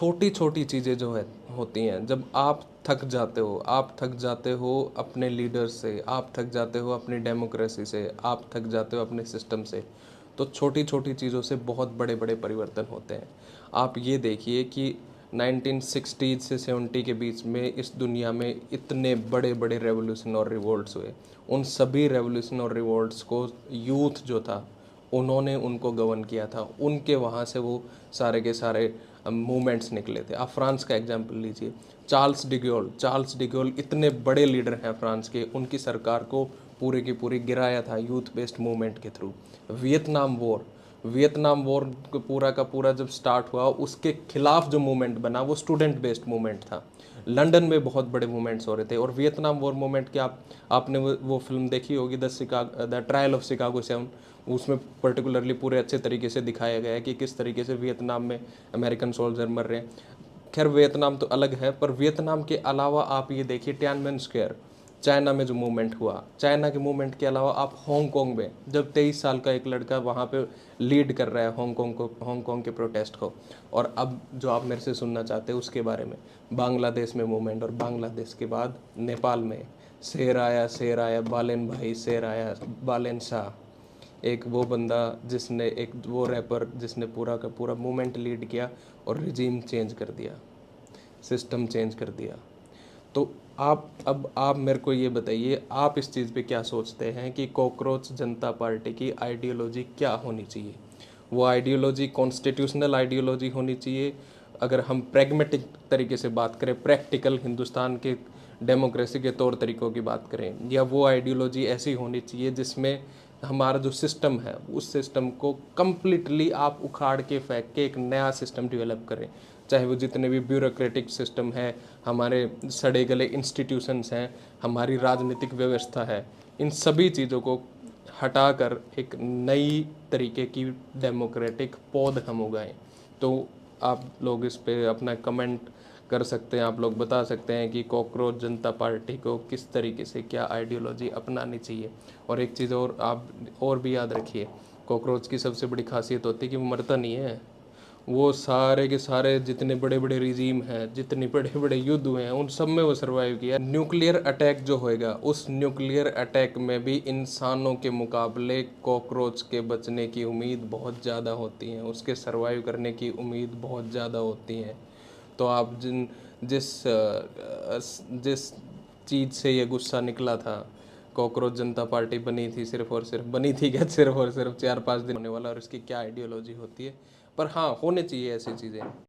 छोटी छोटी चीज़ें जो है होती हैं, जब आप थक जाते हो, आप थक जाते हो अपने लीडर से, आप थक जाते हो अपनी डेमोक्रेसी से, आप थक जाते हो अपने सिस्टम से, तो छोटी छोटी चीज़ों से बहुत बड़े बड़े परिवर्तन होते हैं। आप ये देखिए कि 1960 से 70 के बीच में इस दुनिया में इतने बड़े बड़े रेवोल्यूशन और रिवोल्ट्स हुए। उन सभी रेवोल्यूशन और रिवोल्ट्स को यूथ जो था, उन्होंने उनको गवर्न किया था। उनके वहाँ से वो सारे के सारे मूवमेंट्स निकले थे। आप फ्रांस का एग्जाम्पल लीजिए, चार्ल्स डिगोल इतने बड़े लीडर हैं फ्रांस के, उनकी सरकार को पूरे की पूरी गिराया था यूथ बेस्ड मूवमेंट के थ्रू। वियतनाम वॉर पूरा का पूरा जब स्टार्ट हुआ, उसके खिलाफ जो मूवमेंट बना वो स्टूडेंट बेस्ड मूवमेंट था। लंदन में बहुत बड़े मूवमेंट्स हो रहे थे। और वियतनाम वॉर मूवमेंट के आपने वो फिल्म देखी होगी, द ट्रायल ऑफ शिकागो 7। उसमें पर्टिकुलरली पूरे अच्छे तरीके से दिखाया गया है कि किस तरीके से वियतनाम में अमेरिकन सोल्जर मर रहे हैं। खैर वियतनाम तो अलग है, पर वियतनाम के अलावा आप ये देखिए टियानमेन स्क्वायर, चाइना में जो मूवमेंट हुआ, चाइना के मूवमेंट के अलावा आप हांगकांग में जब 23 साल का एक लड़का वहाँ पे लीड कर रहा है हांगकांग के प्रोटेस्ट को। और अब जो आप मेरे से सुनना चाहते हैं उसके बारे में, बांग्लादेश में मूवमेंट, और बांग्लादेश के बाद नेपाल में शेर आया बालेन भाई, शेर आया बालेन शाह। एक वो बंदा जिसने, एक वो रैपर जिसने पूरा का पूरा मूवमेंट लीड किया और रिजीम चेंज कर दिया, सिस्टम चेंज कर दिया। तो आप मेरे को ये बताइए, आप इस चीज़ पे क्या सोचते हैं कि कॉकरोच जनता पार्टी की आइडियोलॉजी क्या होनी चाहिए? वो आइडियोलॉजी कॉन्स्टिट्यूशनल आइडियोलॉजी होनी चाहिए, अगर हम प्रैग्मेटिक तरीके से बात करें, प्रैक्टिकल हिंदुस्तान के डेमोक्रेसी के तौर तरीक़ों की बात करें, या वो आइडियोलॉजी ऐसी होनी चाहिए जिसमें हमारा जो सिस्टम है उस सिस्टम को कम्प्लीटली आप उखाड़ के फेंक के एक नया सिस्टम डेवलप करें? चाहे वो जितने भी ब्यूरोक्रेटिक सिस्टम है, हमारे सड़े गले इंस्टीट्यूशंस हैं, हमारी राजनीतिक व्यवस्था है, इन सभी चीज़ों को हटाकर एक नई तरीके की डेमोक्रेटिक पौध हम उगाएं। तो आप लोग इस पे अपना कमेंट कर सकते हैं, आप लोग बता सकते हैं कि कॉकरोच जनता पार्टी को किस तरीके से क्या आइडियोलॉजी अपनानी चाहिए। और एक चीज़ और आप और भी याद रखिए, कॉकरोच की सबसे बड़ी खासियत होती है कि वो मरता नहीं है। वो सारे के सारे जितने बड़े बड़े रिजीम हैं, जितने बड़े बड़े युद्ध हुए हैं, उन सब में वो सरवाइव किया। न्यूक्लियर अटैक जो होएगा, उस न्यूक्लियर अटैक में भी इंसानों के मुकाबले कॉकरोच के बचने की उम्मीद बहुत ज़्यादा होती है, उसके सरवाइव करने की उम्मीद बहुत ज़्यादा होती है। तो आप जिस चीज़ से ये गुस्सा निकला था, कॉकरोच जनता पार्टी बनी थी सिर्फ और सिर्फ, बनी थी क्या, सिर्फ और सिर्फ 4-5 दिन होने वाला, और इसकी क्या आइडियोलॉजी होती है। पर हाँ, होने चाहिए ऐसी चीज़ें।